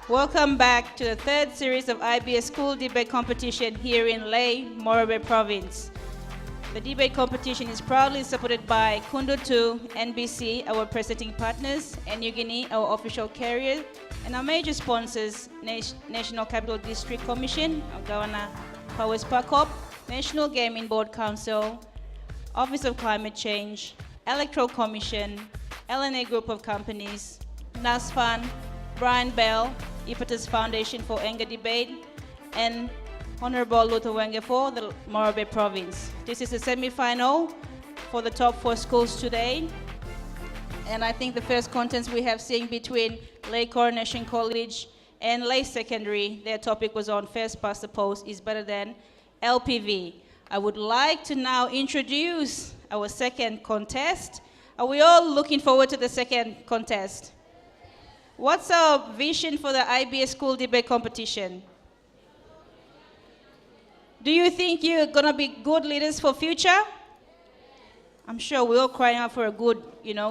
Welcome back to the third series of IBS School Debate Competition here in Lae, Morobe Province. The debate competition is proudly supported by Kundu 2, NBC, our presenting partners, and New Guinea, our official carrier, and our major sponsors, National Capital District Commission, our Governor Powers Pakop, National Gaming Board Council, Office of Climate Change, Electoral Commission, LNA Group of Companies, NASFAN, Brian Bell, Ipatas Foundation for Anger Debate, and Honorable Luther Wenge for the Morobe Province. This is the semi-final for the top 4 schools today. And I think the first contest we have seen between Lae Coronation College and Lae Secondary, their topic was on first past the post is better than LPV. I would like to now introduce our second contest. Are we all looking forward to the second contest? What's our vision for the IBS School Debate Competition? Do you think you're gonna be good leaders for future? I'm sure we're all crying out for a good,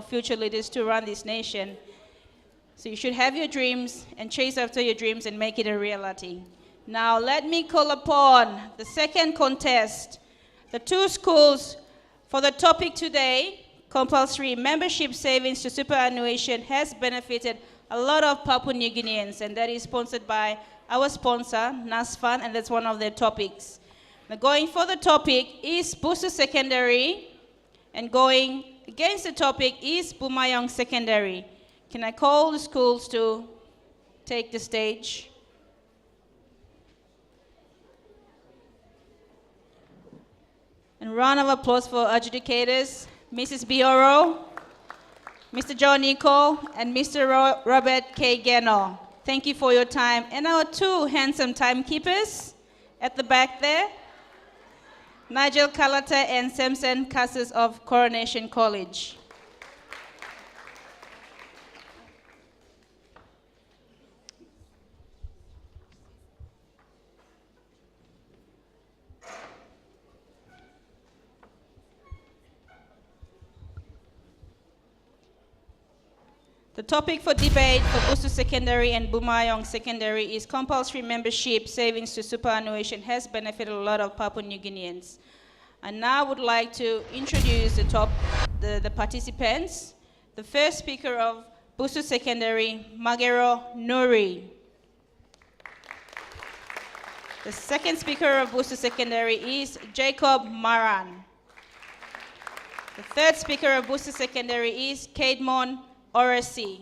future leaders to run this nation. So you should have your dreams and chase after your dreams and make it a reality. Now let me call upon the second contest. The 2 schools for the topic today, compulsory membership savings to superannuation, has benefited a lot of Papua New Guineans, and that is sponsored by our sponsor, NASFAN, and that's one of their topics. Now going for the topic is Busu Secondary, and going against the topic is Bumayand Secondary. Can I call the schools to take the stage? And round of applause for adjudicators, Mrs. Bioro, Mr. John Nico, and Mr. Robert K. Geno. Thank you for your time. And our 2 handsome timekeepers at the back there, Nigel Kalata and Samson Casas of Coronation College. The topic for debate for Busu Secondary and Bumayand Secondary is compulsory membership savings to superannuation has benefited a lot of Papua New Guineans. And now I would like to introduce the participants. The first speaker of Busu Secondary, Magero Nuri. The second speaker of Busu Secondary is Jacob Maran. The third speaker of Busu Secondary is Kademon Orasi.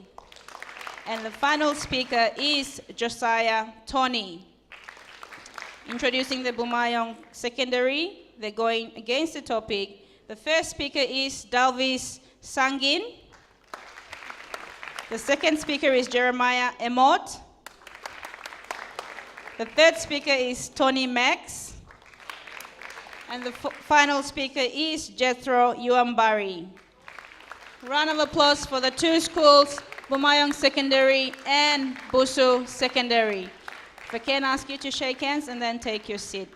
And the final speaker is Josiah Tony. Introducing the Bumayand Secondary, they're going against the topic. The first speaker is Dalvis Sangin. The second speaker is Jeremiah Emot. The third speaker is Tony Max. And the final speaker is Jethro Uambari. Round of applause for the 2 schools, Bumayand Secondary and Busu Secondary. If I can ask you to shake hands and then take your seat.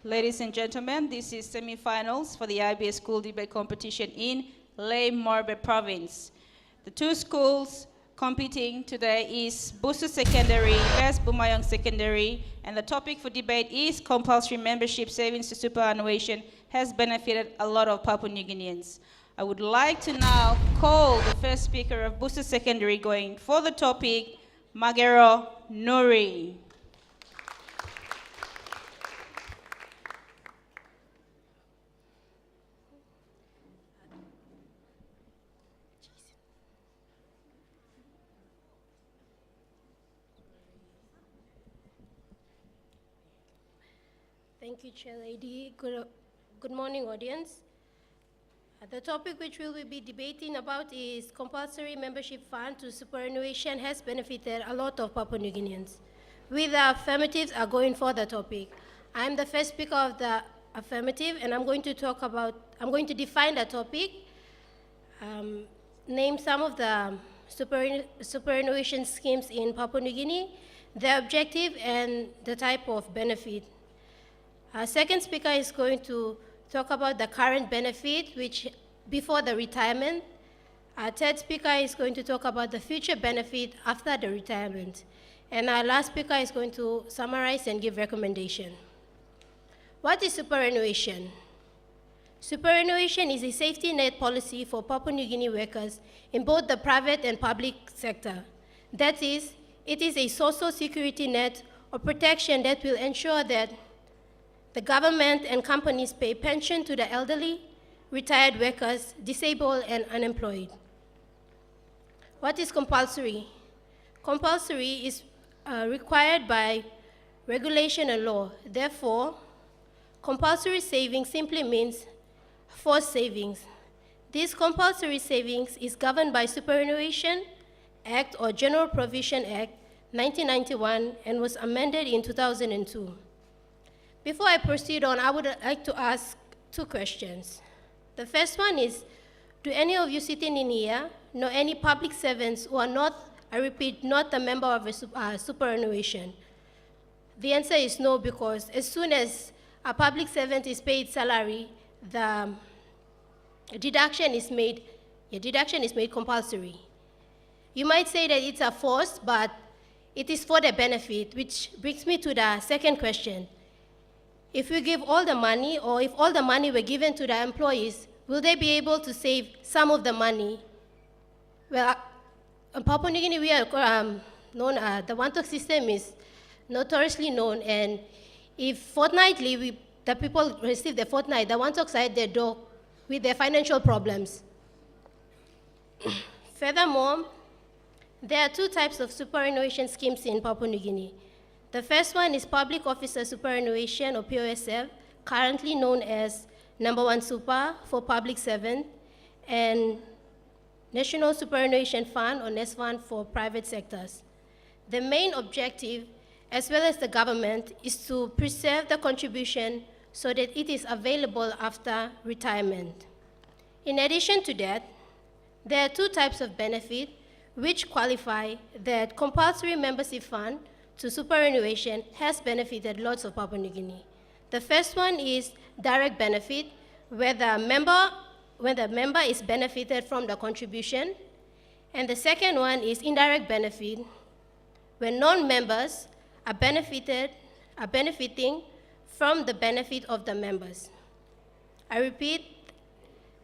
Ladies and gentlemen, this is semi-finals for the IBS School Debate Competition in Lae Morobe Province. The 2 schools competing today is Busu Secondary versus Bumayand Secondary, and the topic for debate is compulsory membership savings to superannuation has benefited a lot of Papua New Guineans. I would like to now call the first speaker of Busu Secondary going for the topic, Magero Nuri. Thank you, Chair Lady. Good morning, audience. The topic which we will be debating about is compulsory membership fund to superannuation has benefited a lot of Papua New Guineans. We, the affirmatives, are going for the topic. I'm the first speaker of the affirmative, and I'm going to define the topic, name some of the superannuation schemes in Papua New Guinea, the objective, and the type of benefit. Our second speaker is going to talk about the current benefit, which before the retirement. Our third speaker is going to talk about the future benefit after the retirement. And our last speaker is going to summarize and give recommendation. What is superannuation? Superannuation is a safety net policy for Papua New Guinea workers in both the private and public sector. That is, it is a social security net or protection that will ensure that the government and companies pay pension to the elderly, retired workers, disabled, and unemployed. What is compulsory? Compulsory is required by regulation and law. Therefore, compulsory savings simply means forced savings. This compulsory savings is governed by Superannuation Act or General Provision Act 1991 and was amended in 2002. Before I proceed on, I would like to ask two questions. The first one is, do any of you sitting in here know any public servants who are not, I repeat, not a member of a superannuation? The answer is no, because as soon as a public servant is paid salary, the deduction is made compulsory. You might say that it's a force, but it is for the benefit, which brings me to the second question. If we give all the money, or if all the money were given to the employees, will they be able to save some of the money? Well, in Papua New Guinea, we are the one-talk system is notoriously known, and if fortnightly the people receive their fortnight, the one-talks are at their door with their financial problems. Furthermore, there are two types of superannuation schemes in Papua New Guinea. The first one is Public Officer Superannuation, or POSF, currently known as Number 1 Super for public servant, and National Superannuation Fund, or NESFund, for private sectors. The main objective, as well as the government, is to preserve the contribution so that it is available after retirement. In addition to that, there are two types of benefit which qualify that compulsory membership fund to superannuation has benefited lots of Papua New Guinea. The first one is direct benefit, where the member is benefited from the contribution. And the second one is indirect benefit, when non-members are benefiting from the benefit of the members. I repeat,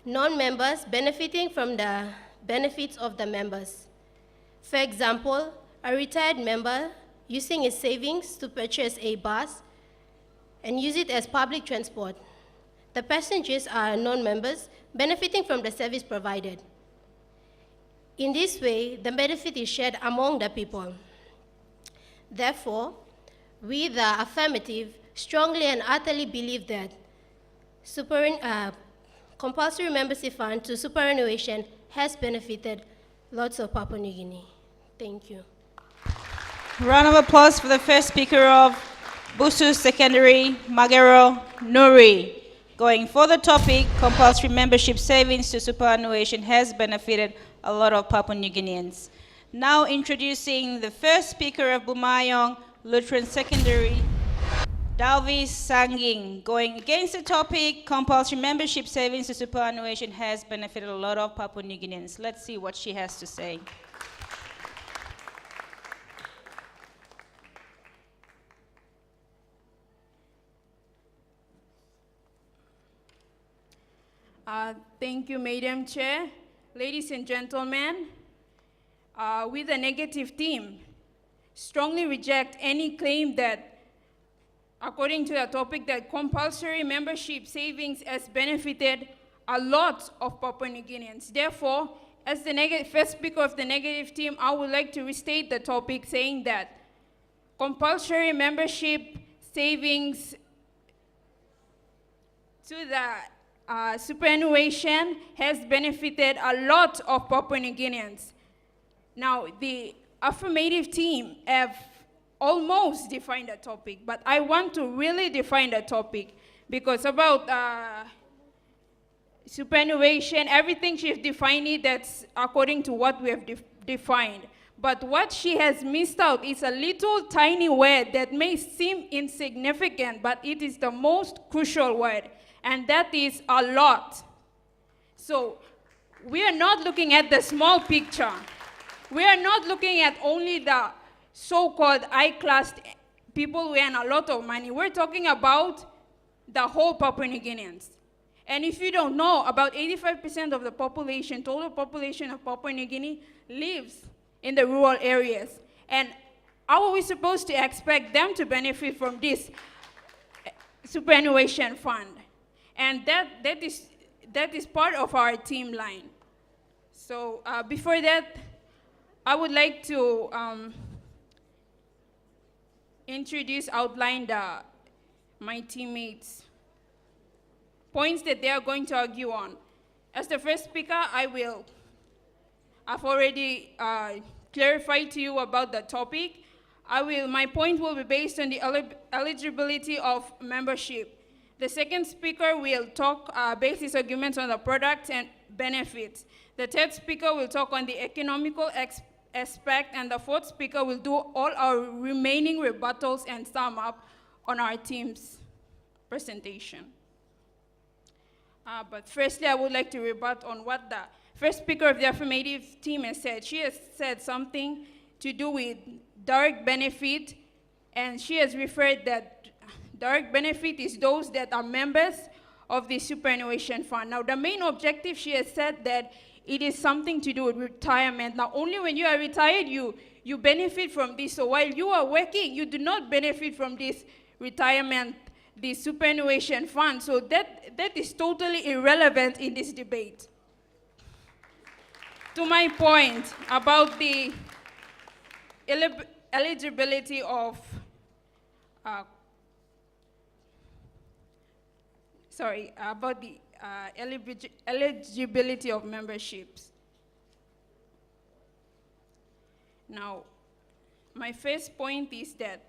non-members benefiting from the benefits of the members. For example, a retired member using his savings to purchase a bus and use it as public transport. The passengers are non-members benefiting from the service provided. In this way, the benefit is shared among the people. Therefore, we, the affirmative, strongly and utterly believe that compulsory membership fund to superannuation has benefited lots of Papua New Guinea. Thank you. Round of applause for the first speaker of Busu Secondary, Magero Nuri. Going for the topic, compulsory membership savings to superannuation has benefited a lot of Papua New Guineans. Now introducing the first speaker of Bumayand Lutheran Secondary, Dalvis Sanging. Going against the topic, compulsory membership savings to superannuation has benefited a lot of Papua New Guineans. Let's see what she has to say. Thank you, Madam Chair. Ladies and gentlemen, with a negative team, strongly reject any claim that, according to the topic, that compulsory membership savings has benefited a lot of Papua New Guineans. Therefore, as the first speaker of the negative team, I would like to restate the topic, saying that compulsory membership savings to the superannuation has benefited a lot of Papua New Guineans. Now, the affirmative team have almost defined the topic, but I want to really define the topic, because about superannuation, everything she's defined it, that's according to what we have defined. But what she has missed out is a little tiny word that may seem insignificant, but it is the most crucial word, and that is a lot. So we are not looking at the small picture. We are not looking at only the so-called high-class people who earn a lot of money. We're talking about the whole Papua New Guineans. And if you don't know, about 85% of the population, total population of Papua New Guinea, lives in the rural areas. And how are we supposed to expect them to benefit from this superannuation fund? And that is part of our team line. So before that, I would like to outline my teammates' points that they are going to argue on. As the first speaker, I've already clarified to you about the topic. My point will be based on the eligibility of membership. The second speaker will base his arguments on the products and benefits. The third speaker will talk on the economical aspect, and the fourth speaker will do all our remaining rebuttals and sum up on our team's presentation. But firstly, I would like to rebut on what the first speaker of the affirmative team has said. She has said something to do with direct benefit, and she has referred that direct benefit is those that are members of the superannuation fund. Now, the main objective, she has said that it is something to do with retirement. Now, only when you are retired, you benefit from this. So while you are working, you do not benefit from this retirement, the superannuation fund. So that is totally irrelevant in this debate. To my point about the eligibility of eligibility of memberships. Now, my first point is that,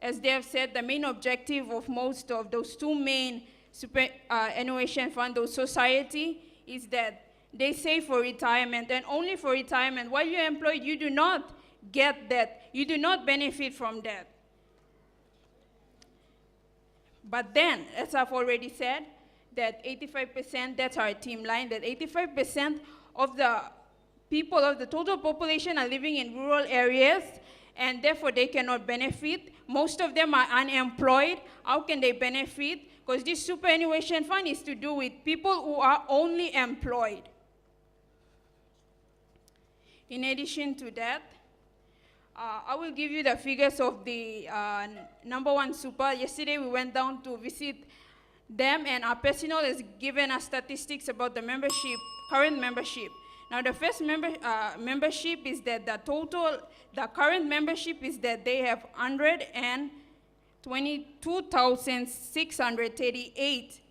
as they have said, the main objective of most of those two main superannuation funds, those society, is that they save for retirement, and only for retirement. While you're employed, you do not get that. You do not benefit from that. But then, as I've already said, that 85%, that's our team line, that 85% of the people of the total population are living in rural areas, and therefore they cannot benefit. Most of them are unemployed. How can they benefit? Because this superannuation fund is to do with people who are only employed. In addition to that, I will give you the figures of the number one super. Yesterday we went down to visit them, and our personnel has given us statistics about the membership, current membership. Now the first membership is that the current membership is that they have 122,638.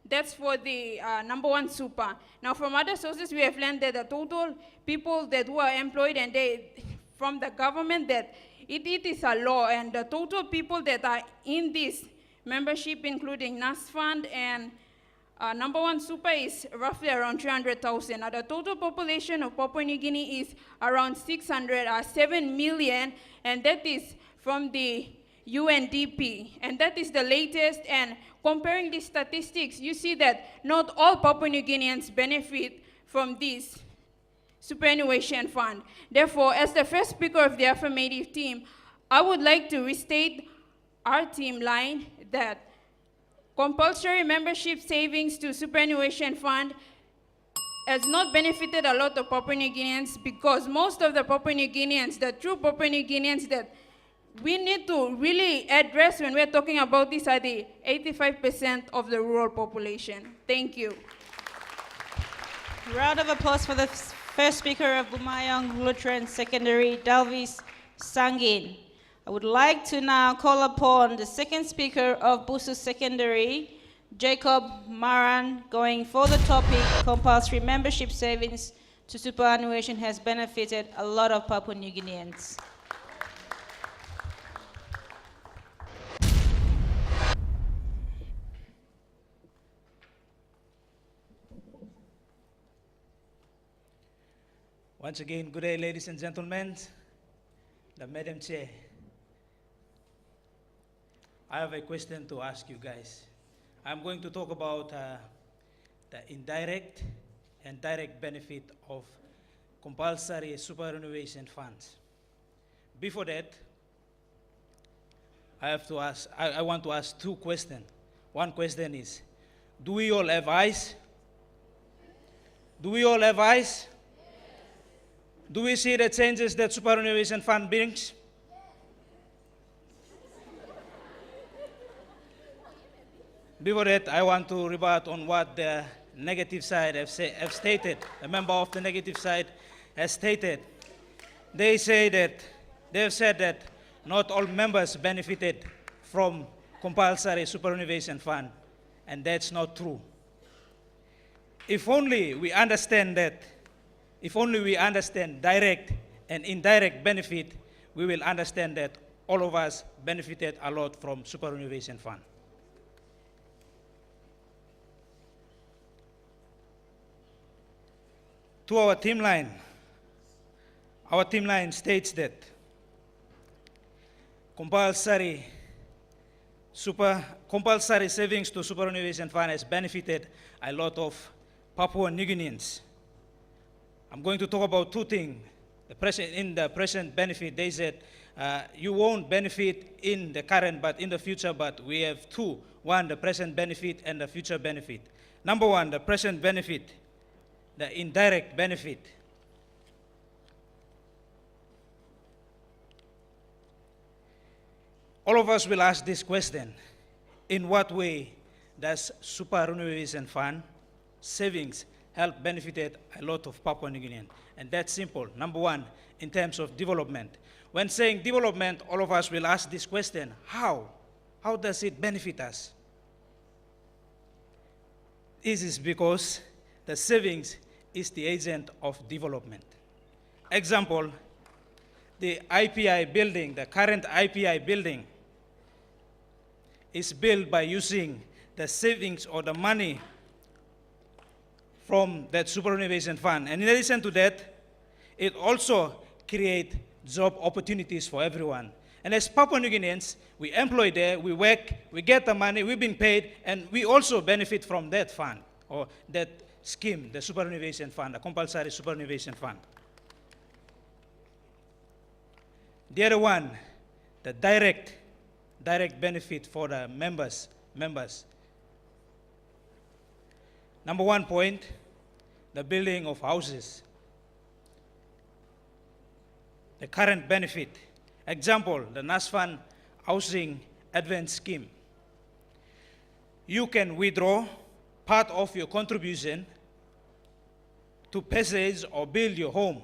That's for the number one super. Now from other sources we have learned that the total people that who are employed and from the government, that it is a law, and the total people that are in this membership, including NAS Fund and number one super, is roughly around 300,000. Now the total population of Papua New Guinea is around 7 million, and that is from the UNDP, and that is the latest. And comparing these statistics, you see that not all Papua New Guineans benefit from this superannuation fund. Therefore, as the first speaker of the affirmative team, I would like to restate our team line that compulsory membership savings to superannuation fund has not benefited a lot of Papua New Guineans, because most of the Papua New Guineans, the true Papua New Guineans that we need to really address when we're talking about this, are the 85% of the rural population. Thank you. Round of applause for the first speaker of Bumayand Lutheran Secondary, Dalvis Sangin. I would like to now call upon the second speaker of Busu Secondary, Jacob Maran, going for the topic, compulsory membership savings to superannuation has benefited a lot of Papua New Guineans. Once again, good day, ladies and gentlemen, the Madam Chair. I have a question to ask you guys. I'm going to talk about the indirect and direct benefit of compulsory superannuation funds. Before that, I want to ask two questions. One question is, do we all have eyes? Do we all have eyes? Do we see the changes that superannuation fund brings? Before that, I want to rebut on what the negative side have stated. A member of the negative side has stated. They have said that not all members benefited from compulsory superannuation fund, and that's not true. If only we understand direct and indirect benefit, we will understand that all of us benefited a lot from superannuation fund. To our team line states that compulsory savings to superannuation fund has benefited a lot of Papua New Guineans. I'm going to talk about two things. In the present benefit, they said you won't benefit in the current but in the future, but we have two. One, the present benefit and the future benefit. Number one, the present benefit, the indirect benefit. All of us will ask this question: in what way does superannuation fund savings help benefited a lot of Papua New Guinean? And that's simple. Number one, in terms of development. When saying development, all of us will ask this question: how? How does it benefit us? This is because the savings is the agent of development. Example, the IPI building, the current IPI building, is built by using the savings or the money from that superannuation fund. And in addition to that, it also creates job opportunities for everyone. And as Papua New Guineans, we employ there, we work, we get the money, we've been paid, and we also benefit from that fund, or that scheme, the superannuation fund, the compulsory superannuation fund. The other one, the direct benefit for the members. Number one point, the building of houses. The current benefit. Example, the NASFAN Housing Advance Scheme. You can withdraw part of your contribution to purchase or build your home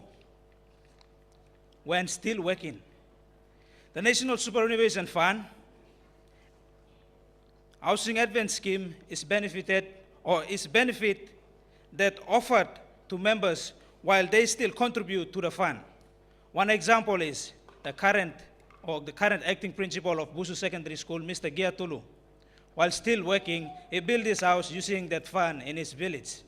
when still working. The National Superannuation Fund Housing Advance Scheme is benefit that offered to members while they still contribute to the fund. One example is the current acting principal of Busu Secondary School, Mr. Giatulu. While still working, he built his house using that fund in his village.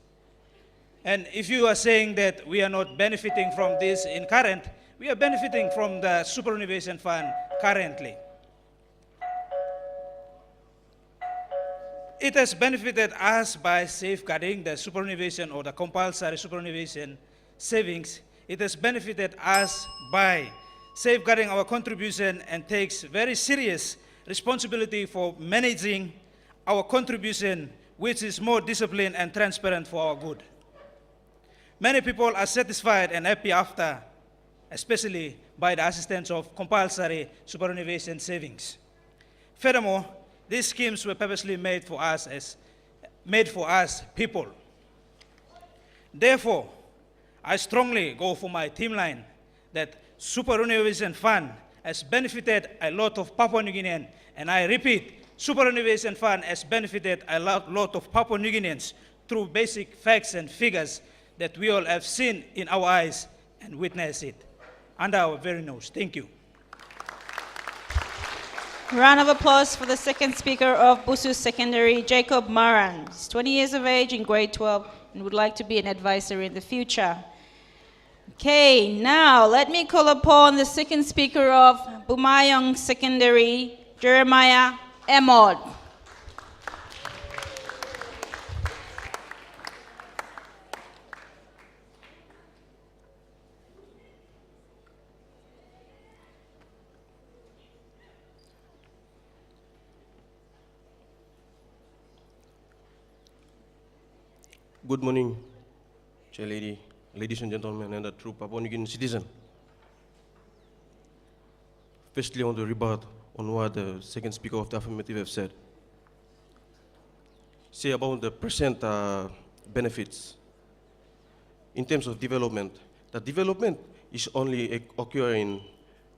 And if you are saying that we are not benefiting from this in current, we are benefiting from the superannuation fund currently. It has benefited us by safeguarding the superannuation or the compulsory superannuation savings. It has benefited us by safeguarding our contribution and takes very serious responsibility for managing our contribution, which is more disciplined and transparent for our good. Many people are satisfied and happy after, especially by the assistance of compulsory superannuation savings. Furthermore, these schemes were purposely made for us people. Therefore, I strongly go for my team line that superannuation fund has benefited a lot of Papua New Guineans, and I repeat, superannuation fund has benefited a lot of Papua New Guineans through basic facts and figures that we all have seen in our eyes and witnessed it under our very nose. Thank you. Round of applause for the second speaker of Busu Secondary, Jacob Maran. He's 20 years of age in grade 12 and would like to be an advisor in the future. Okay, now let me call upon the second speaker of Bumayand Secondary, Jeremiah Emod. Good morning, Chair Lady, ladies and gentlemen, and the true Papua New Guinean citizen. Firstly, I want to rebut on what the second speaker of the affirmative have said. Say about the present benefits in terms of development. The development is only occur in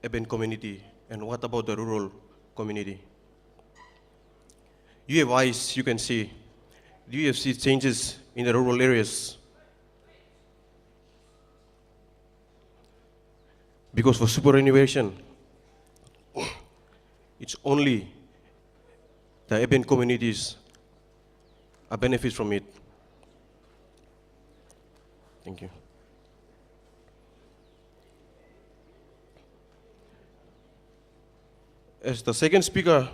urban community, and what about the rural community? You have eyes, you can see. Do you have seen changes in the rural areas? Because for superannuation, it's only the urban communities are benefit from it. Thank you. As the second speaker,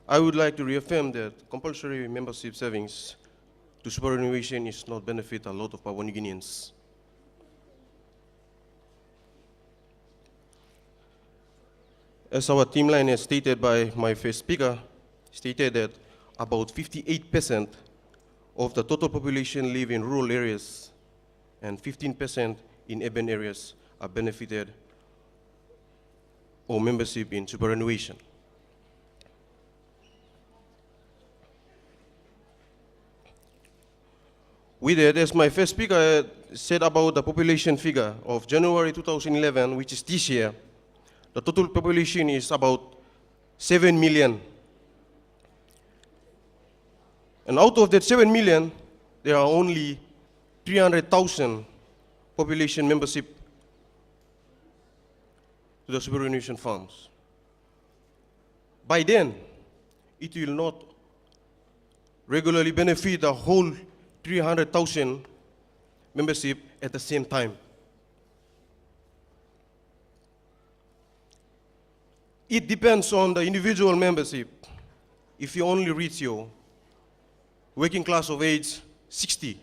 I would like to reaffirm that compulsory membership savings to superannuation is not benefit a lot of Papua New Guineans. As our team line is stated by my first speaker, stated that about 58% of the total population live in rural areas and 15% in urban areas are benefited or membership in superannuation. With that, as my first speaker said about the population figure of January 2011, which is this year, the total population is about 7 million. And out of that 7 million, there are only 300,000 population membership to the superannuation funds. By then, it will not regularly benefit the whole 300,000 membership at the same time. It depends on the individual membership. If you only reach your working class of age 60,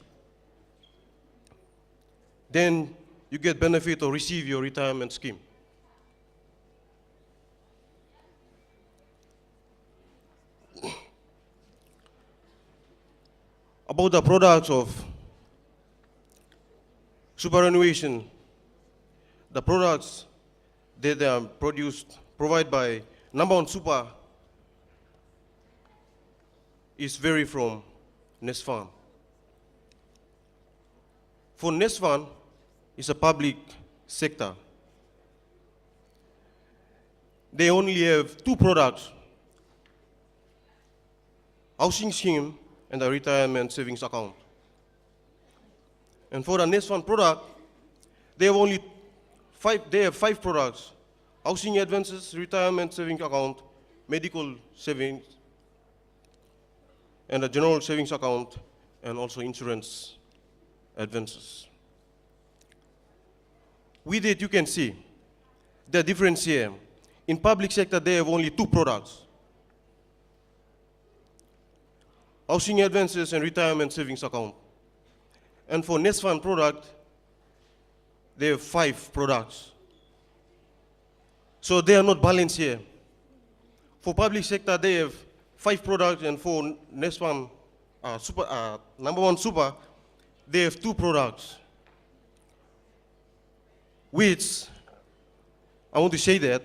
then you get benefit or receive your retirement scheme. About the products of superannuation, the products that are provided by Number One Super is vary from Nest Fund. For Nest Fund, it's a public sector. They only have two products, housing scheme and the retirement savings account. And for the Nest Fund product, they have five products: housing advances, retirement savings account, medical savings, and a general savings account, and also insurance advances. With it, you can see the difference here. In public sector, they have only two products: housing advances and retirement savings account. And for Nest Fund product, they have five products. So they are not balanced here. For public sector, they have five products, and for Nest Fund Number One Super, they have two products. Which, I want to say that,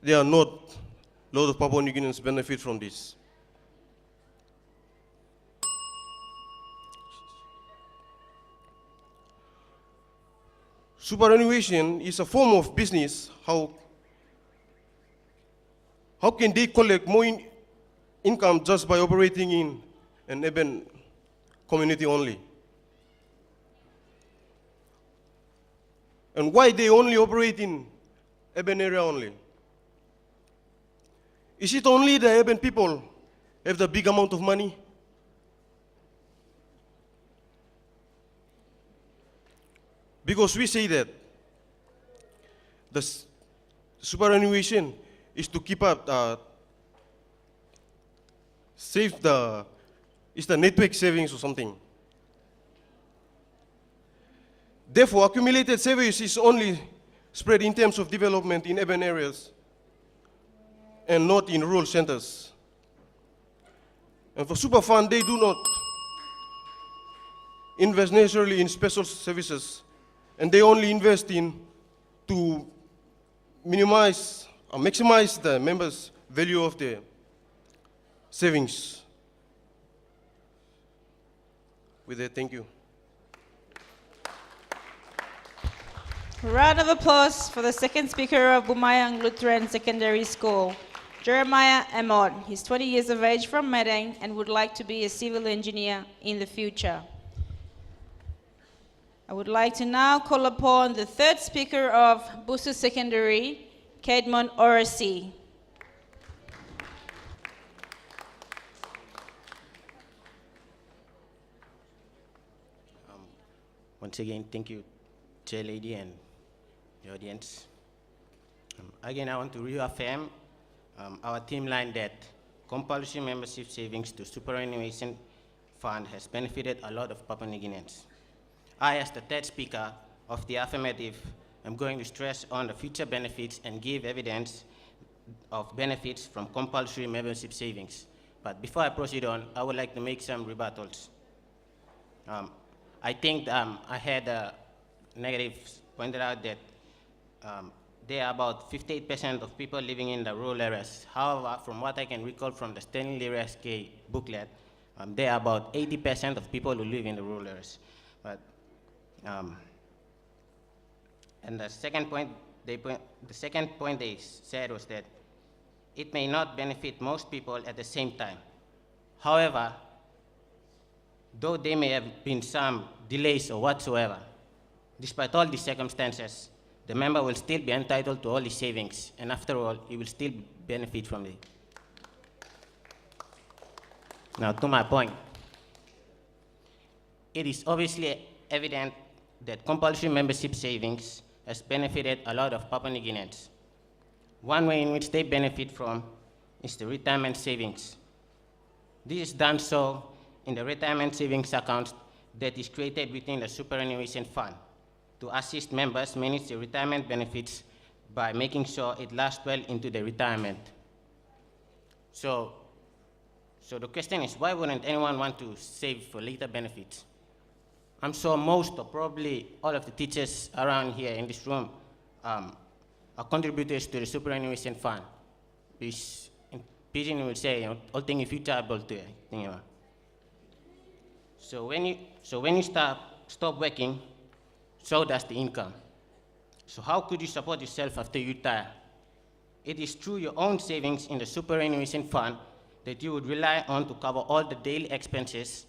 there are not a lot of Papua New Guineans benefit from this. Superannuation is a form of business. How can they collect more income just by operating in an urban community only? And why they only operate in urban area only? Is it only the urban people have the big amount of money? Because we say that the superannuation is to keep up, save the, it's the network savings or something. Therefore, accumulated savings is only spread in terms of development in urban areas and not in rural centers. And for super fund, they do not invest necessarily in special services, and they only invest in to minimize or maximize the members' value of their savings. With that, thank you. Round of applause for the second speaker of Bumayand Lutheran Secondary School, Jeremiah Amod. He's 20 years of age from Medang and would like to be a civil engineer in the future. I would like to now call upon the third speaker of Busu Secondary, Kedmon Orasi. Once again, thank you, Chair Lady and the audience. Again, I want to reaffirm our team line that compulsory membership savings to superannuation fund has benefited a lot of Papua New Guineans. I, as the third speaker of the affirmative, am going to stress on the future benefits and give evidence of benefits from compulsory membership savings. But before I proceed on, I would like to make some rebuttals. I think I had negatives pointed out that there are about 58% of people living in the rural areas. However, from what I can recall from the Stanley Lereske booklet, there are about 80% of people who live in the rural areas. But, and the second point they said was that it may not benefit most people at the same time. However, though there may have been some delays or whatsoever, despite all these circumstances, the member will still be entitled to all his savings, and after all, he will still benefit from it. Now, to my point, it is obviously evident that compulsory membership savings has benefited a lot of Papua New Guineans. One way in which they benefit from is the retirement savings. This is done so in the retirement savings account that is created within the superannuation fund to assist members manage their retirement benefits by making sure it lasts well into their retirement. So the question is, why wouldn't anyone want to save for later benefits? I'm sure most or probably all of the teachers around here in this room are contributors to the superannuation fund, which in Pidgin will say, all things future to you. So when you stop working, so does the income. So how could you support yourself after you retire? It is through your own savings in the superannuation fund that you would rely on to cover all the daily expenses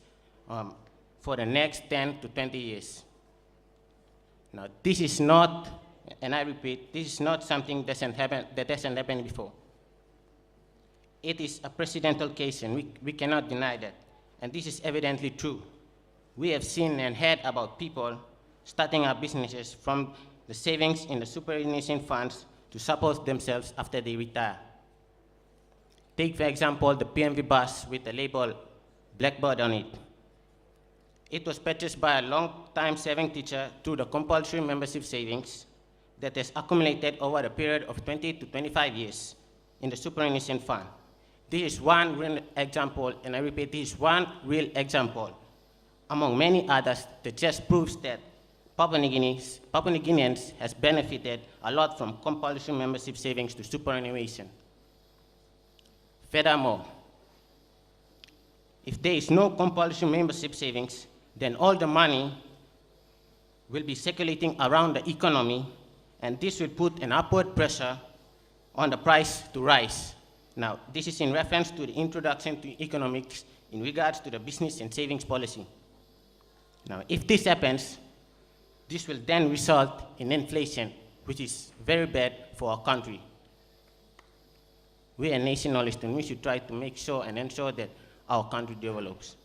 for the next 10 to 20 years. Now, this is not, and I repeat, this is not something that hasn't happened before. It is a precedental case, and we cannot deny that. And this is evidently true. We have seen and heard about people starting up businesses from the savings in the superannuation funds to support themselves after they retire. Take, for example, the PMV bus with the label Blackbird on it. It was purchased by a long-time saving teacher through the compulsory membership savings that has accumulated over a period of 20 to 25 years in the superannuation fund. This is one real example, and I repeat, this is one real example among many others that just proves that Papua New Guineans has benefited a lot from compulsory membership savings to superannuation. Furthermore, if there is no compulsory membership savings, then all the money will be circulating around the economy, and this will put an upward pressure on the price to rise. Now, this is in reference to the introduction to economics in regards to the business and savings policy. Now, if this happens, this will then result in inflation, which is very bad for our country. We are nationalists, and we should try to make sure and ensure that our country develops.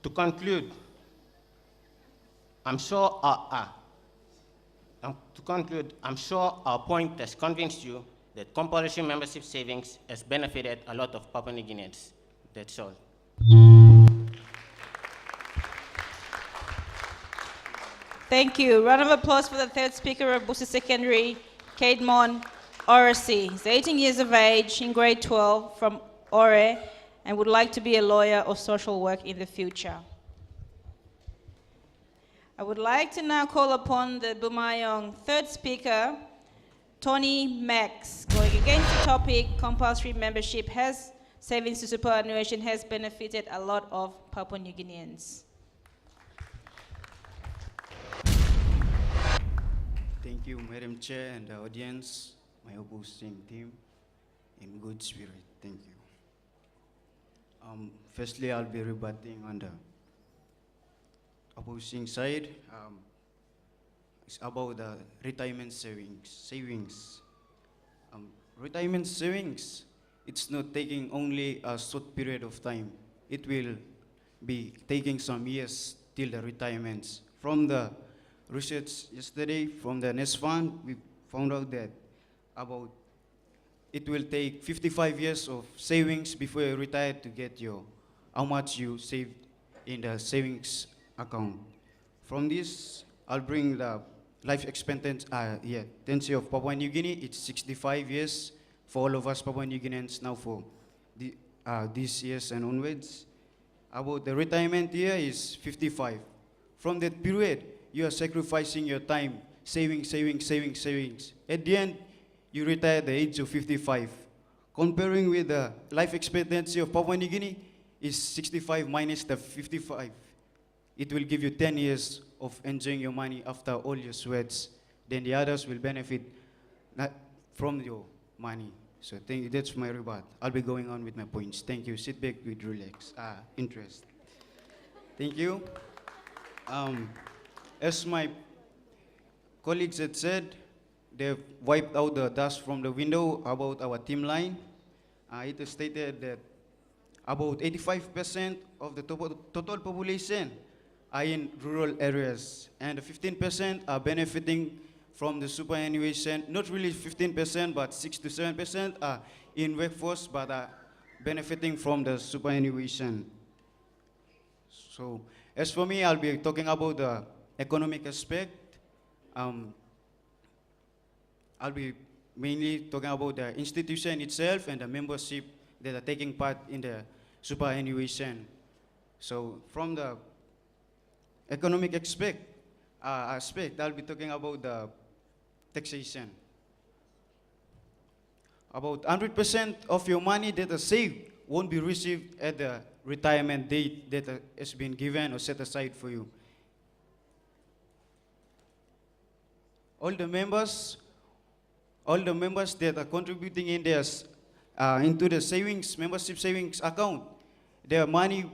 To conclude, I'm sure our point has convinced you that compulsory membership savings has benefited a lot of Papua New Guineans. That's all. Thank you. Round of applause for the third speaker of Busu Secondary, Kate Mon, Oracy. He's 18 years of age, in grade 12, from Ore, and would like to be a lawyer or social work in the future. I would like to now call upon the Bumayand third speaker, Tony Max, going against the topic, compulsory membership has savings to superannuation has benefited a lot of Papua New Guineans. Thank you, Madam Chair and the audience, my opposing team, in good spirit. Thank you. Firstly, I'll be rebutting on the opposing side. It's about the retirement savings. Retirement savings, it's not taking only a short period of time. It will be taking some years till the retirements. From the research yesterday from the Nest Fund, we found out that it will take 55 years of savings before you retire to get how much you saved in the savings account. From this, I'll bring the life expectancy of Papua New Guinea. It's 65 years for all of us Papua New Guineans now for these years and onwards. About the retirement year is 55. From that period, you are sacrificing your time, saving. At the end, you retire at the age of 55. Comparing with the life expectancy of Papua New Guinea is 65 minus the 55. It will give you 10 years of enjoying your money after all your sweats. Then the others will benefit from your money. So thank you. That's my rebut. I'll be going on with my points. Thank you. Sit back with relax. Interest. Thank you. As my colleagues had said, they've wiped out the dust from the window about our team line. It is stated that about 85% of the total population are in rural areas, and 15% are benefiting from the superannuation. Not really 15%, but 6 to 7% are in workforce, but are benefiting from the superannuation. So, as for me, I'll be talking about the economic aspect. I'll be mainly talking about the institution itself and the membership that are taking part in the superannuation. So from the economic aspect, I'll be talking about the taxation. About 100% of your money that is saved won't be received at the retirement date that has been given or set aside for you. All the members that are contributing in into the membership savings account, their money,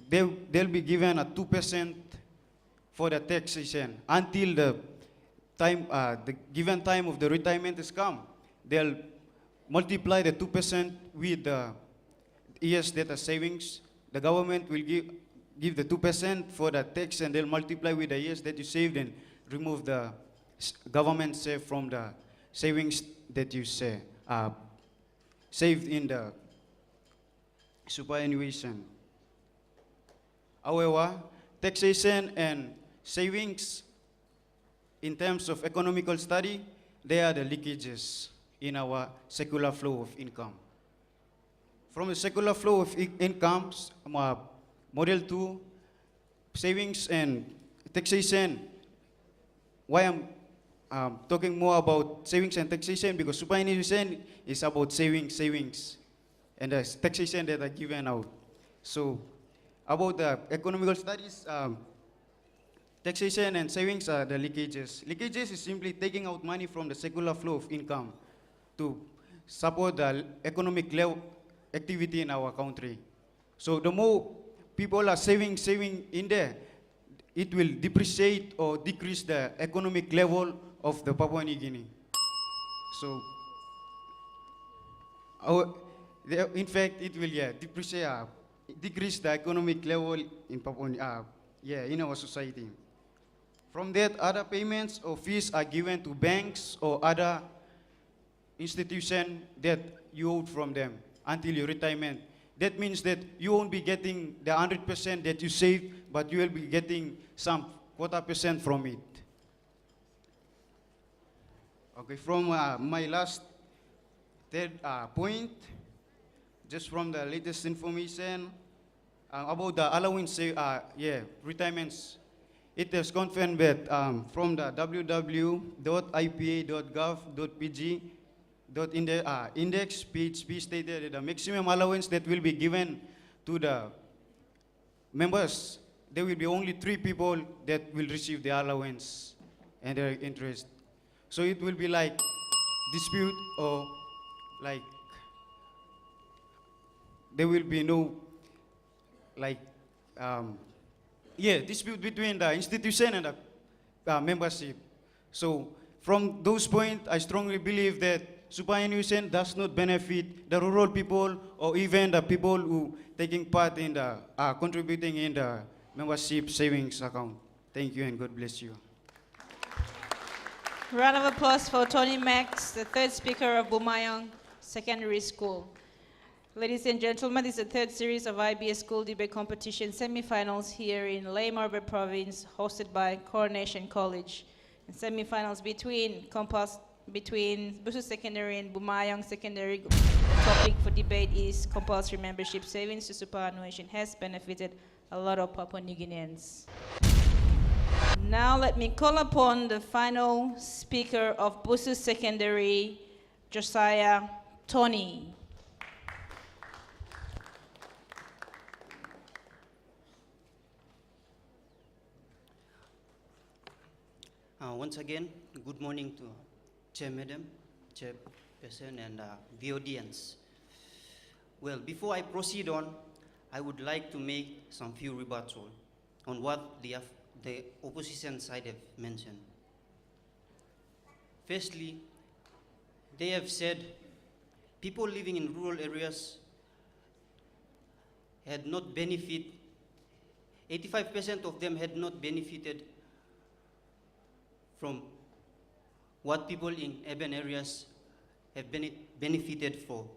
they'll be given a 2% for the taxation until the given time of the retirement has come. They'll multiply the 2% with the years that are savings. The government will give the 2% for the tax, and they'll multiply with the years that you saved and remove the government share from the savings that you saved in the superannuation. However, taxation and savings, in terms of economical study, they are the leakages in our secular flow of income. From the secular flow of incomes, Model 2, savings and taxation. Why I'm talking more about savings and taxation? Because superannuation is about savings, and the taxation that are given out. So, about the economical studies, taxation and savings are the leakages. Leakages is simply taking out money from the secular flow of income to support the economic activity in our country. So the more people are saving in there, it will depreciate or decrease the economic level of the Papua New Guinea. So, in fact, it will depreciate. decrease the economic level in Papua, in our society. From that, other payments or fees are given to banks or other institutions that you owed from them until your retirement. That means that you won't be getting the 100% that you saved, but you will be getting some quarter% from it. Okay, from my last third point, just from the latest information about the allowance, retirements, it is confirmed that from the www.ipa.gov.pg index page B stated that the maximum allowance that will be given to the members, there will be only 3 people that will receive the allowance and their interest. So it will be like dispute, or like there will be no dispute between the institution and the membership. So from those points, I strongly believe that superannuation does not benefit the rural people or even the people who taking part in the contributing in the membership savings account. Thank you and God bless you. Round of applause for Tony Max, the third speaker of Bumayand Secondary School. Ladies and gentlemen, this is the third series of IBS School Debate Competition semifinals here in Ley Morbe Province, hosted by Coronation College. And semifinals between Busu Secondary and Bumayand Secondary. The topic for debate is compulsory membership savings to superannuation has benefited a lot of Papua New Guineans. Now let me call upon the final speaker of Busu Secondary, Josiah Tony. Once again, good morning to Chair Madam, Chairperson, and the audience. Well, before I proceed on, I would like to make some few rebuttals on what the opposition side have mentioned. Firstly, they have said people living in rural areas had not benefited, 85% of them had not benefited from what people in urban areas have benefited for.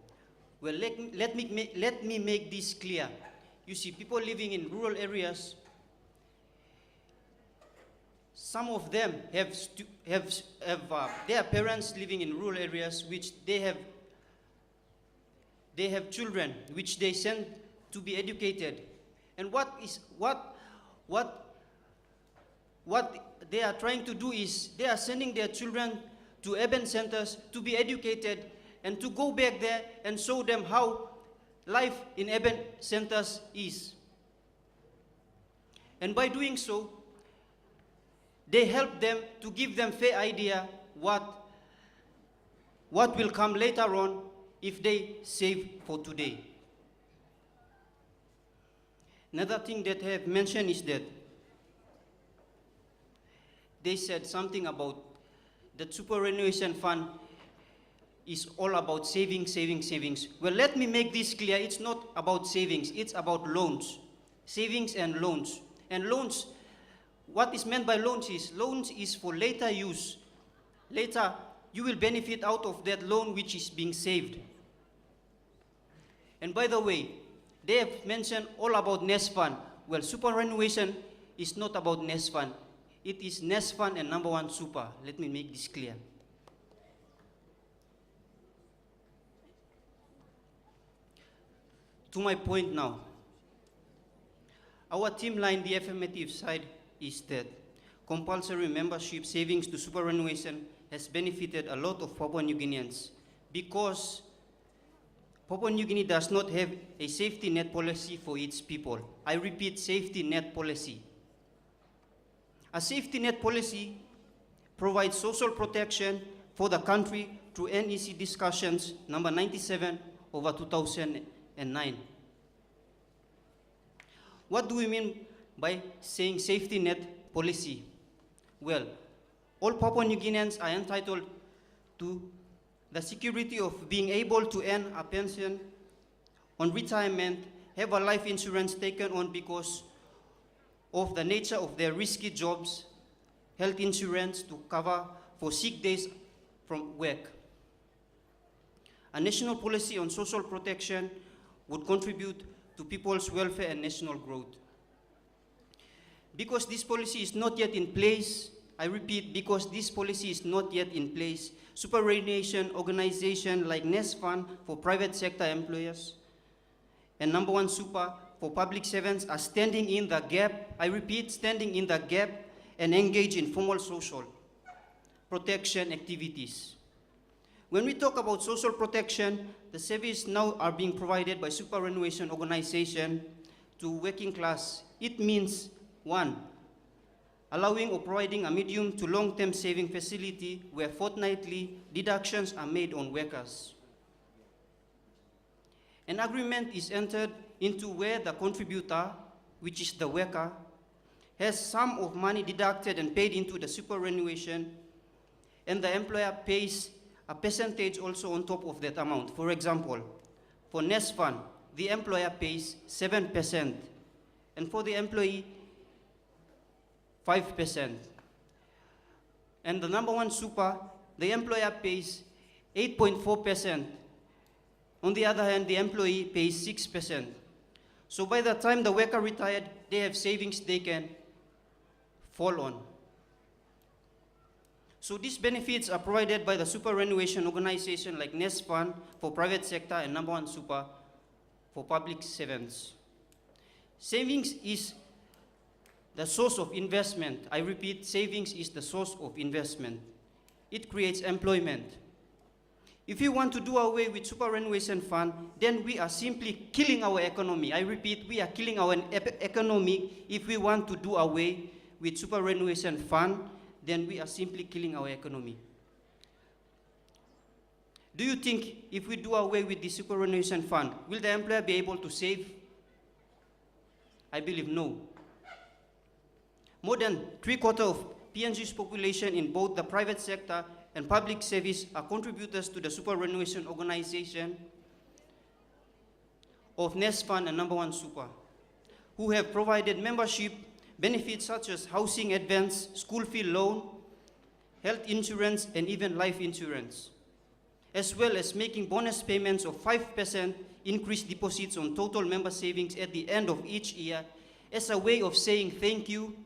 Well, let me make this clear. You see, people living in rural areas, some of them have their parents living in rural areas, which they have children which they send to be educated. And what they are trying to do is they are sending their children to urban centers to be educated and to go back there and show them how life in urban centers is. And by doing so, they help them to give them fair idea what will come later on if they save for today. Another thing that I have mentioned is that they said something about the superannuation fund is all about savings. Well, let me make this clear. It's not about savings. It's about loans. Savings and loans. And loans, what is meant by loans is for later use. Later, you will benefit out of that loan which is being saved. And by the way, they have mentioned all about nest fund. Well, superannuation is not about nest fund. It is nest fund and number one super. Let me make this clear. To my point now, our team line, the affirmative side, is that compulsory membership savings to superannuation has benefited a lot of Papua New Guineans because Papua New Guinea does not have a safety net policy for its people. I repeat, safety net policy. A safety net policy provides social protection for the country through NEC discussions number 97 over 2009. What do we mean by saying safety net policy? Well, all Papua New Guineans are entitled to the security of being able to earn a pension on retirement have a life insurance taken on because of the nature of their risky jobs, health insurance to cover for sick days from work. A national policy on social protection would contribute to people's welfare and national growth. Because this policy is not yet in place, I repeat, because this policy is not yet in place, superannuation organizations like Nest Fund for private sector employers and Number One Super for public servants are standing in the gap, I repeat, standing in the gap and engage in formal social protection activities. When we talk about social protection, the services now are being provided by superannuation organization to working class. It means, one, allowing or providing a medium to long-term saving facility where fortnightly deductions are made on workers. An agreement is entered into where the contributor, which is the worker, has sum of money deducted and paid into the superannuation, and the employer pays a percentage also on top of that amount. For example, for Nest Fund, the employer pays 7%, and for the employee, 5%. And the Number One Super, the employer pays 8.4%. On the other hand, the employee pays 6%. So by the time the worker retired, they have savings they can fall on. So these benefits are provided by the superannuation organization like Nest Fund for private sector and Number One Super for public servants. Savings is the source of investment. I repeat, savings is the source of investment. It creates employment. If we want to do away with superannuation fund, then we are simply killing our economy. I repeat, we are killing our economy. If we want to do away with superannuation fund, then we are simply killing our economy. Do you think if we do away with the superannuation fund, will the employer be able to save? I believe no. More than 3/4 of PNG's population in both the private sector and public service are contributors to the superannuation organization of Nest Fund and Number One Super, who have provided membership benefits such as housing advance, school fee loan, health insurance, and even life insurance, as well as making bonus payments of 5% increased deposits on total member savings at the end of each year as a way of saying thank you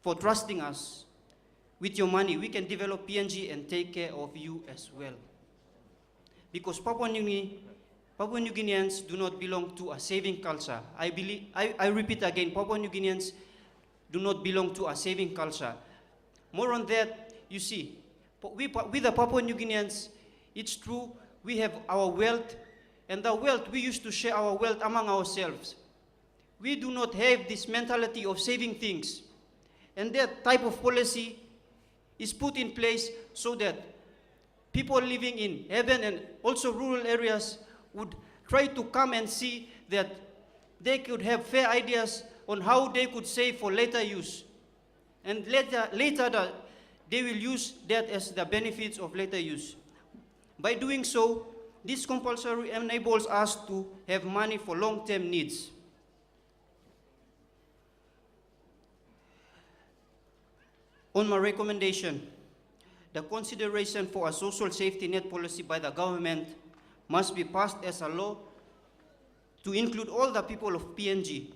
for trusting us. With your money, we can develop PNG and take care of you as well. Because Papua New Guineans do not belong to a saving culture. I repeat again, Papua New Guineans do not belong to a saving culture. More on that, you see, with the Papua New Guineans, it's true, we have our wealth, and the wealth, we used to share our wealth among ourselves. We do not have this mentality of saving things. And that type of policy is put in place so that people living in urban and also rural areas would try to come and see that they could have fair ideas on how they could save for later use. And later they will use that as the benefits of later use. By doing so, this compulsory enables us to have money for long-term needs. On my recommendation, the consideration for a social safety net policy by the government must be passed as a law to include all the people of PNG.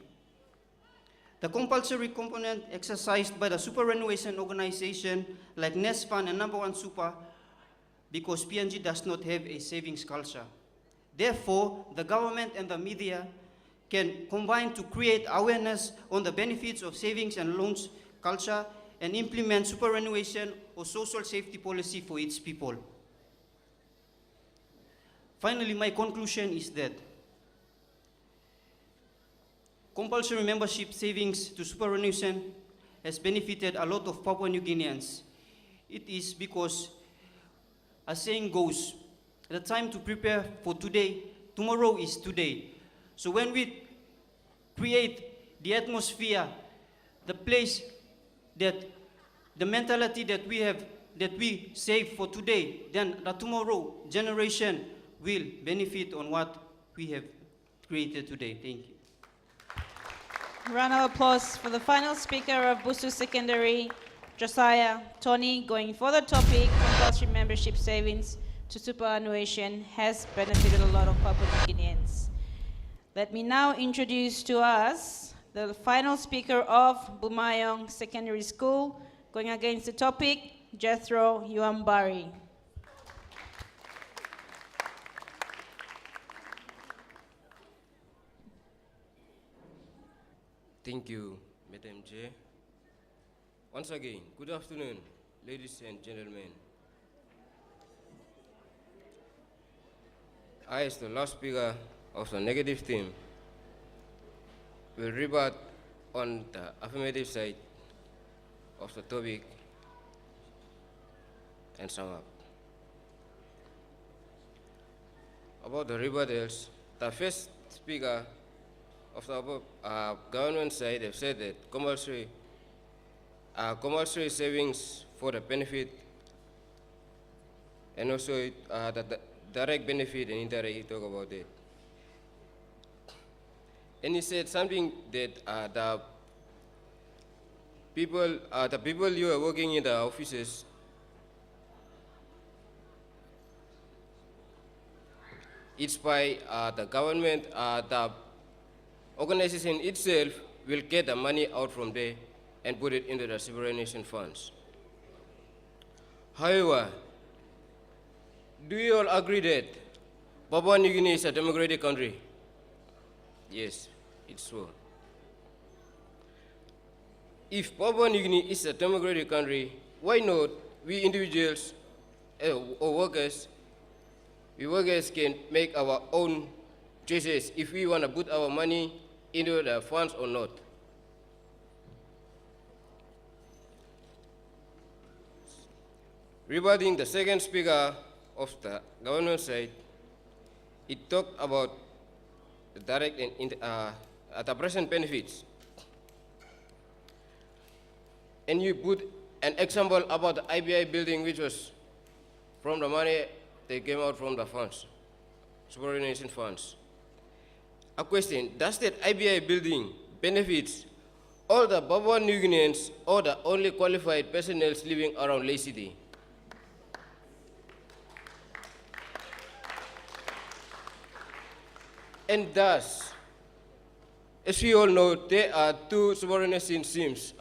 The compulsory component exercised by the superannuation organization like Nest Fund and Number One Super, because PNG does not have a savings culture. Therefore, the government and the media can combine to create awareness on the benefits of savings and loans culture and implement superannuation or social safety policy for its people. Finally, my conclusion is that compulsory membership savings to superannuation has benefited a lot of Papua New Guineans. It is because, as saying goes, the time to prepare for today, tomorrow is today. So when we create the atmosphere, the place, that the mentality that we have, that we save for today, then the tomorrow generation will benefit on what we have created today. Thank you. Round of applause for the final speaker of Busu Secondary, Josiah Tony, going for the topic, compulsory membership savings to superannuation has benefited a lot of Papua New Guineans. Let me now introduce to us the final speaker of Bumayand Secondary School, going against the topic, Jethro Yuambari. Thank you, Madam Chair. Once again, good afternoon, ladies and gentlemen. I, as the last speaker of the negative team, will rebut on the affirmative side of the topic and sum up. About the rebuttals, the first speaker of the government side have said that compulsory savings for the benefit and also the direct benefit and indirect, he talk about it. And he said something that the people you are working in the offices, it's by the government, the organization itself will get the money out from there and put it into the superannuation funds. However, do you all agree that Papua New Guinea is a democratic country? Yes, it's so. If Papua New Guinea is a democratic country, why not we individuals or workers, can make our own choices if we want to put our money into the funds or not? Regarding the second speaker of the government side, it talked about the direct and the present benefits. And you put an example about the IBI building, which was from the money they came out from the funds, superannuation funds. A question, does that IBI building benefits all the Papua New Guineans or the only qualified personnel living around Ley City? And thus, as we all know, there are two superannuation schemes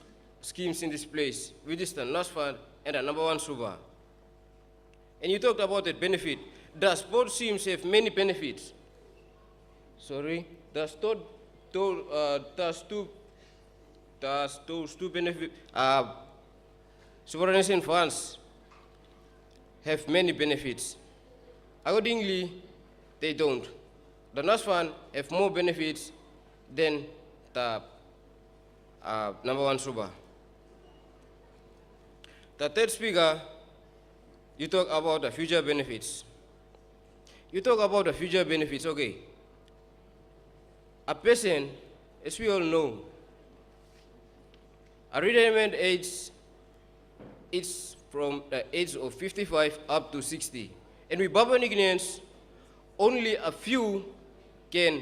in this place, which is the NOS Fund and the number 1 Super. And you talked about that benefit. Does both schemes have many benefits? Sorry, does those two benefit superannuation funds have many benefits? Accordingly, they don't. The NOS Fund have more benefits than the number 1 Super. The third speaker, you talk about the future benefits. You talk about the future benefits, okay. A person, as we all know, a retirement age is from the age of 55 up to 60. And with Papua New Guineans, only a few can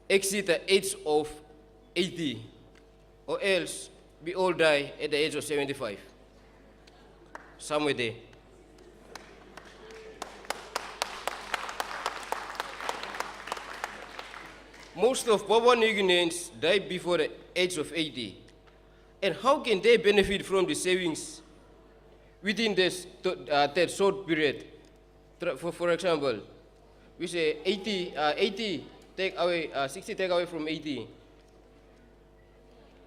exceed the age of 80, or else we all die at the age of 75. Somewhere there. Most of Papua New Guineans die before the age of 80. And how can they benefit from the savings within this that short period? For example, we say 80 take away, 60 take away from 80,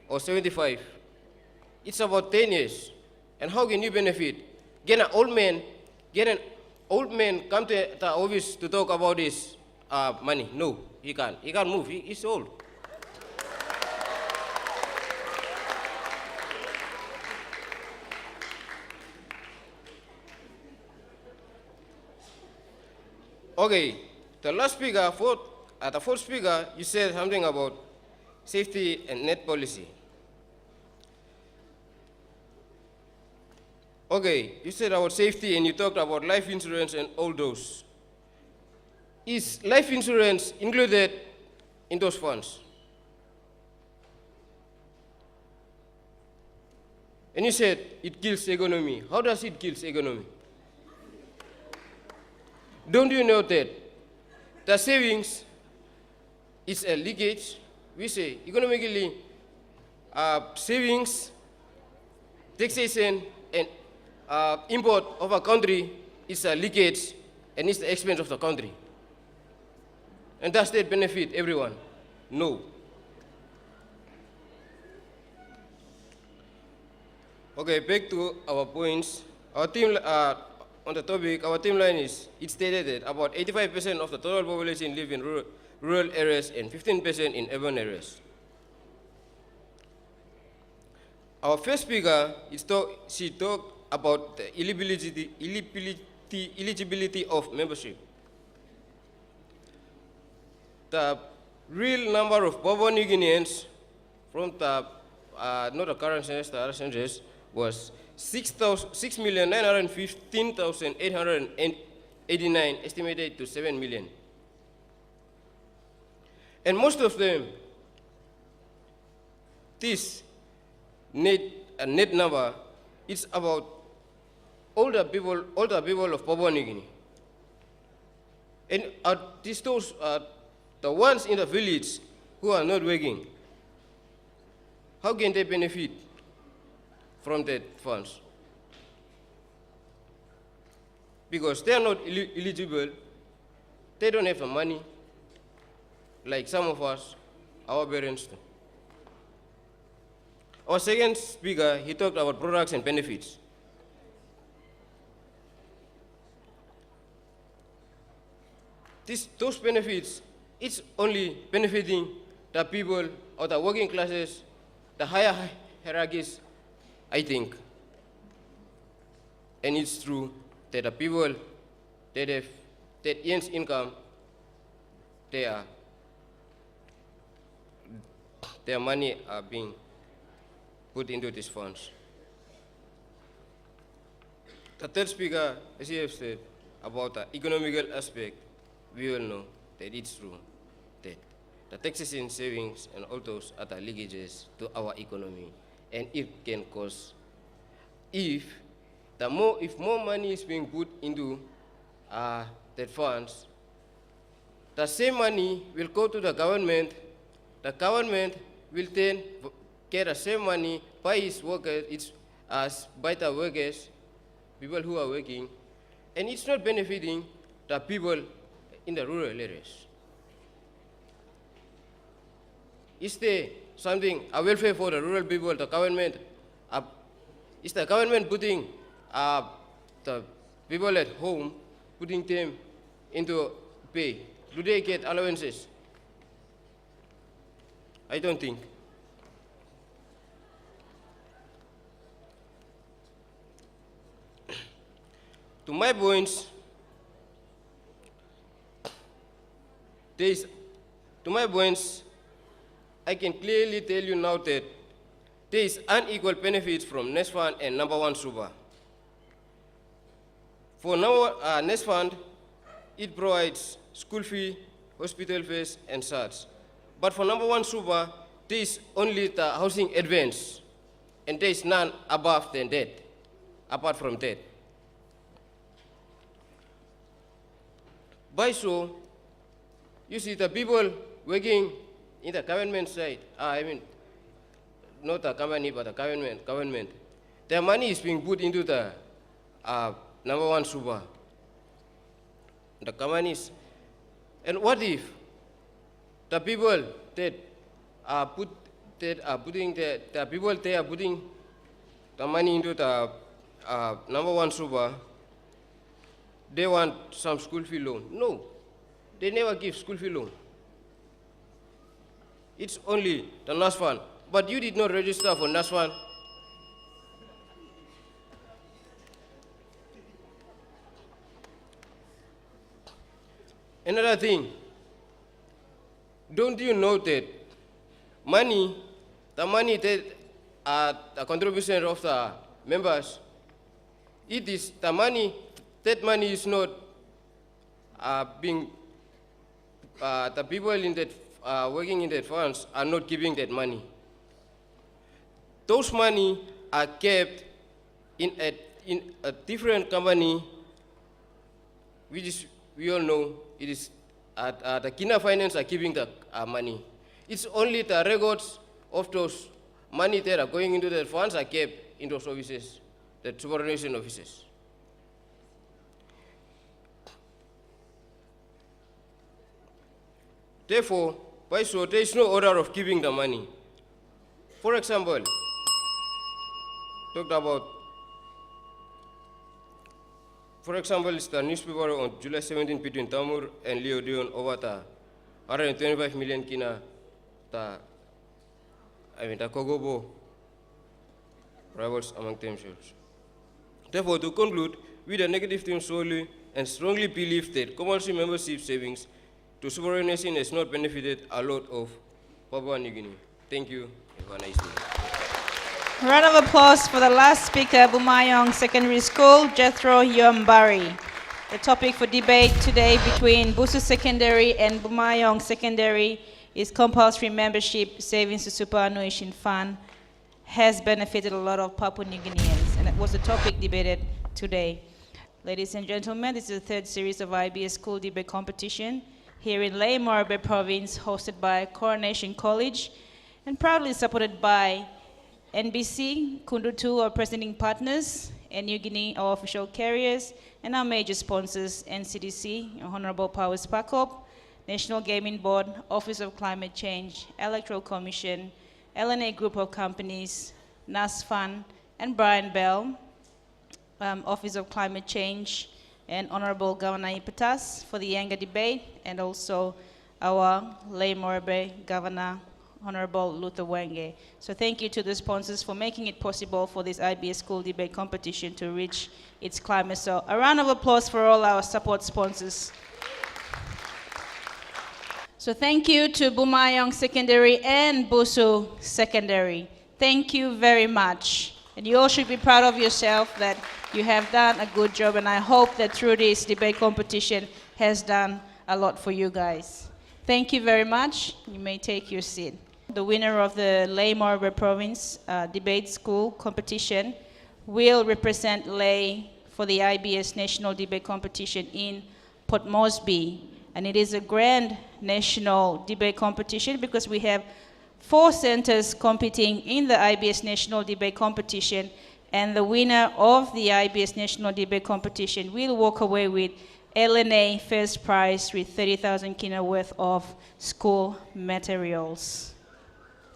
or 75. It's about 10 years. And how can you benefit? Get an old man come to the office to talk about this money. No, he can't. He can't move. He's old. Okay, the last speaker, the fourth speaker, you said something about safety and net policy. Okay, you said about safety and you talked about life insurance and all those. Is life insurance included in those funds. And you said it kills economy. How does it kill economy? Don't you know that the savings is a leakage? We say economically, savings, taxation, and import of a country is a leakage and it's the expense of the country. And does that benefit everyone? No. Okay, back to our points. Our team, on the topic, our team line is, it stated that about 85% of the total population live in rural areas and 15% in urban areas. Our first speaker, she talked about the eligibility of membership. The real number of Papua New Guineans from the, not the current census, the other census, was 6,915,889, estimated to 7 million. And most of them, this net number is about older people of Papua New Guinea. And those are the ones in the village who are not working. How can they benefit from that funds? Because they are not eligible, they don't have the money, like some of us, our parents do. Our second speaker, he talked about products and benefits. Those benefits, it's only benefiting the people or the working classes, the higher hierarchies, I think. And it's true that the people that have that earns income, their money are being put into these funds. The third speaker, as you have said, about the economical aspect, we all know that it's true that the taxation, savings, and all those are the leakages to our economy, and it can cause, if more money is being put into that funds, the same money will go to the government. The government will then get the same money by its workers, by the workers, people who are working, and it's not benefiting the people in the rural areas. Is there something, a welfare for the rural people, the government, is the government putting the people at home, putting them into pay? Do they get allowances? I don't think. To my points, I can clearly tell you now that there is unequal benefits from Nest Fund and Number One Super. For Nest Fund, it provides school fee, hospital fees, and such. But for Number One Super, there is only the housing advance, and there is none above than that, apart from that. By so, you see the people working in the government side, not the company, but the government, their money is being put into the Number One Super. The companies. And what if the people that are putting the money into the Number One Super, they want some school fee loan? No, they never give school fee loan. It's only the Nest Fund. But you did not register for Nest Fund. Another thing, don't you know that the money that the contribution of the members, that money is not being, the people in that working in that funds are not keeping that money. Those money are kept in a different company, which is, we all know, it is the Kina Finance are keeping the money. It's only the records of those money that are going into the funds are kept in those offices, the superannuation offices. Therefore, by so there is no order of keeping the money. For example, talked about, for example, it's the newspaper on July 17 between Tamur and Leo Dion over the 125 million kina, the Kogobo rivals among themselves. Therefore, to conclude, we the negative team solely and strongly believe that compulsory membership savings to superannuation has not benefited a lot of Papua New Guinea. Thank you. Have a nice day. Round of applause for the last speaker, Bumayand Secondary School, Jethro Yombari. The topic for debate today between Busu Secondary and Bumayand Secondary is compulsory membership savings to superannuation fund has benefited a lot of Papua New Guineans, and that was the topic debated today. Ladies and gentlemen, this is the third series of IBS School Debate Competition here in Lae Morobe Province, hosted by Coronation College and proudly supported by NBC, Kundu2, our presenting partners, and New Guinea, our official carriers, and our major sponsors, NCDC, Honorable Powers Pakop, National Gaming Board, Office of Climate Change, Electoral Commission, LNA Group of Companies, NASFAN, and Brian Bell, Office of Climate Change, and Honorable Governor Ipatas for the Yanga debate, and also our Lae Morobe Governor, Honorable Luther Wenge. So thank you to the sponsors for making it possible for this IBS School Debate Competition to reach its climax. So a round of applause for all our support sponsors. So thank you to Bumayand Secondary and Busu Secondary. Thank you very much. And you all should be proud of yourself that you have done a good job, and I hope that through this debate competition has done a lot for you guys. Thank you very much. You may take your seat. The winner of the Lae Morobe Province Debate School Competition will represent Lae for the IBS National Debate Competition in Port Moresby. And it is a grand national debate competition because we have 4 centers competing in the IBS National Debate Competition, and the winner of the IBS National Debate Competition will walk away with LNA first prize with 30,000 kina worth of school materials.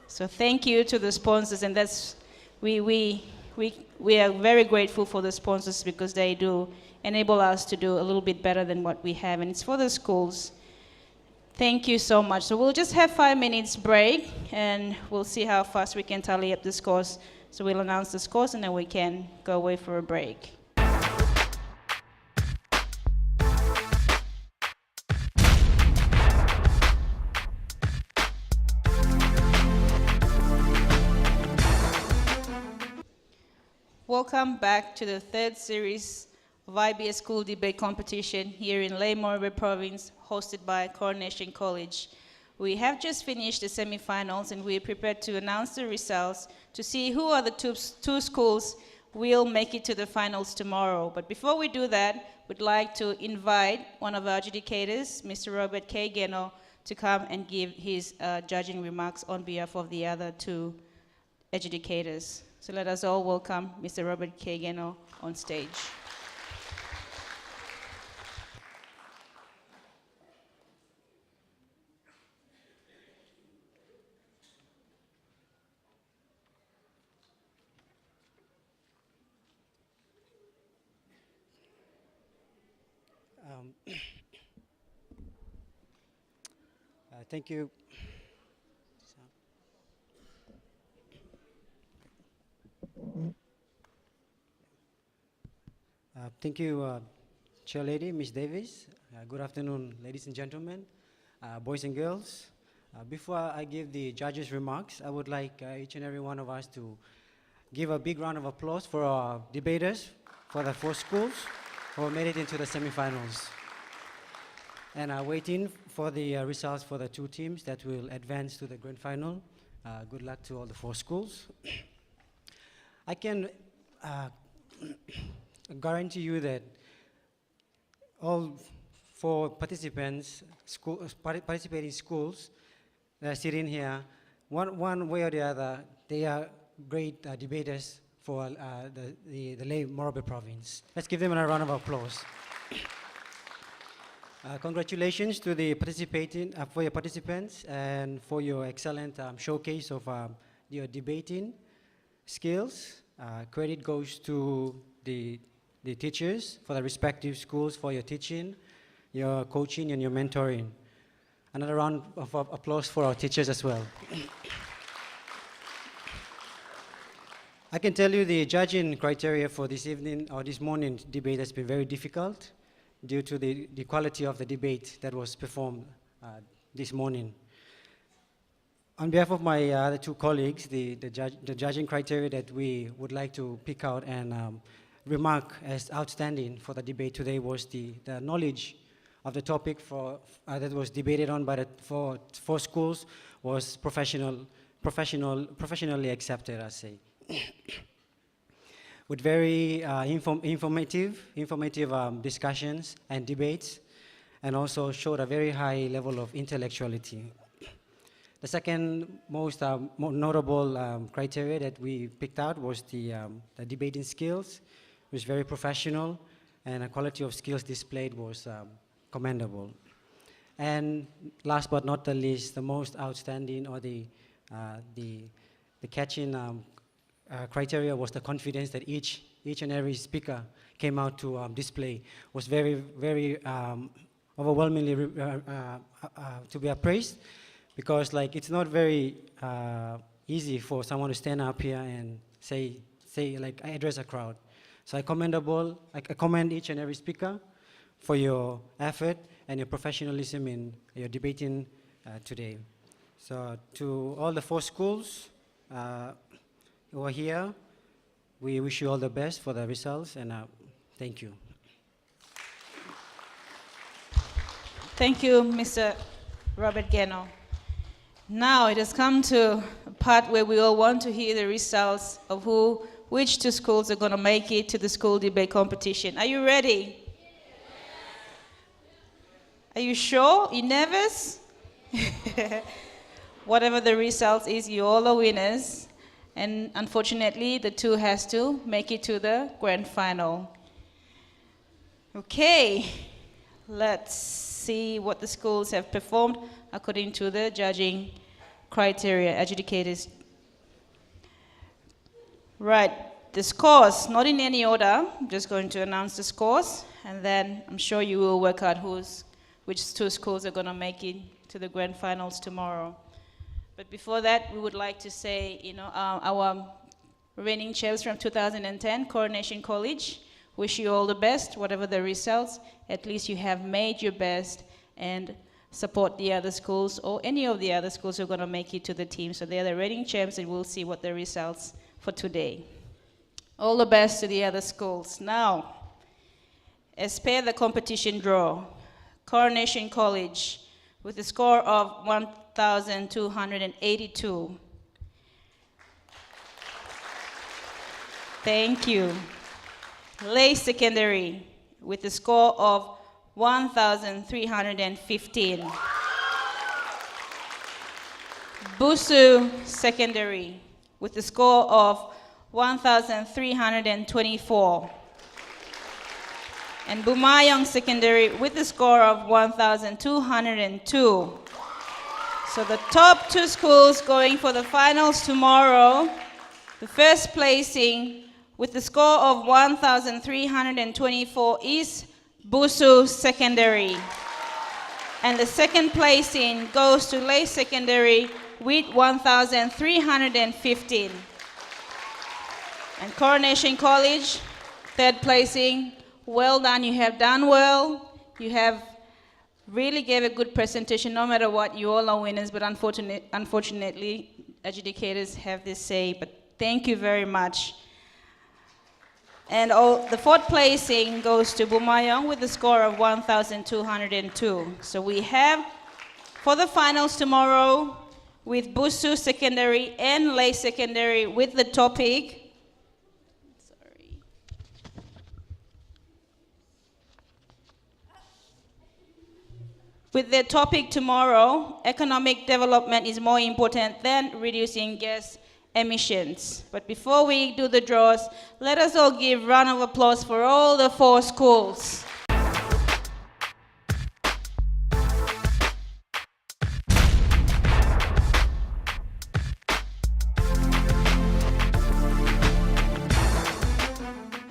So thank you to the sponsors, and that's we are very grateful for the sponsors because they do enable us to do a little bit better than what we have, and it's for the schools. Thank you so much. So we'll just have 5 minutes break, and we'll see how fast we can tally up the scores. So we'll announce the scores, and then we can go away for a break. Welcome back to the third series of IBS School Debate Competition here in Lae Morobe Province, hosted by Coronation College. We have just finished the semifinals, and we're prepared to announce the results to see who are the two schools will make it to the finals tomorrow. But before we do that, we'd like to invite one of our adjudicators, Mr. Robert K. Geno, to come and give his judging remarks on behalf of the other 2 adjudicators. So let us all welcome Mr. Robert K. Geno on stage. Thank you. Thank you, Chair Lady, Ms. Davis. Good afternoon, ladies and gentlemen, boys and girls. Before I give the judges' remarks, I would like each and every one of us to give a big round of applause for our debaters for the 4 schools who made it into the semifinals. and waiting for the results for the two teams that will advance to the grand final. Good luck to all the 4 schools. I can guarantee you that all 4 participants, participating schools that are sitting here, one way or the other, they are great debaters for the Leh Morobe province. Let's give them a round of applause. Congratulations to the for your participants and for your excellent showcase of your debating skills. Credit goes to the teachers for the respective schools for your teaching, your coaching, and your mentoring. Another round of applause for our teachers as well. I can tell you the judging criteria for this evening or this morning's debate has been very difficult due to the quality of the debate that was performed this morning. On behalf of my other 2 colleagues, the judging criteria that we would like to pick out and remark as outstanding for the debate today was the knowledge of the topic that was debated on by the 4 schools was professionally accepted, I say. With very informative discussions and debates, and also showed a very high level of intellectuality. The second most notable criteria that we picked out was the debating skills. It was very professional, and the quality of skills displayed was commendable. And last but not the least, the most outstanding or the catching criteria was the confidence that each and every speaker came out to display. Was very, very overwhelmingly to be appraised, because like it's not very easy for someone to stand up here and say like address a crowd. So I commend each and every speaker for your effort and your professionalism in your debating today. So to all the 4 schools who are here, we wish you all the best for the results, and thank you. Thank you, Mr. Robert Geno. Now it has come to a part where we all want to hear the results of which 2 schools are going to make it to the school debate competition. Are you ready? Are you sure? You nervous? Whatever the result is, you all are winners. And unfortunately, the 2 has to make it to the grand final. Okay, let's see what the schools have performed according to the judging criteria, adjudicators. Right, the scores, not in any order. I'm just going to announce the scores, and then I'm sure you will work out which 2 schools are going to make it to the grand finals tomorrow. But before that, we would like to say, our reigning champs from 2010, Coronation College, wish you all the best, whatever the results. At least you have made your best, and support the other schools or any of the other schools who are going to make it to the team. So they're the reigning champs, and we'll see what the results for today. All the best to the other schools. Now, as per the competition draw, Coronation College with a score of 1,282. Thank you. Leh Secondary with a score of 1,315. Busu Secondary with a score of 1,324. And Bumayand Secondary with a score of 1,202. So the top 2 schools going for the finals tomorrow, the first placing with the score of 1,324 is Busu Secondary. And the second placing goes to Leh Secondary with 1,315. And Coronation College, third placing. Well done, you have done well. You have really gave a good presentation, no matter what, you all are winners, but unfortunately, adjudicators have this say, but thank you very much. And the fourth placing goes to Bumayand with a score of 1,202. So we have for the finals tomorrow with Busu Secondary and Lay Secondary with the topic with their topic tomorrow, economic development is more important than reducing gas emissions. But before we do the draws, let us all give a round of applause for all the 4 schools.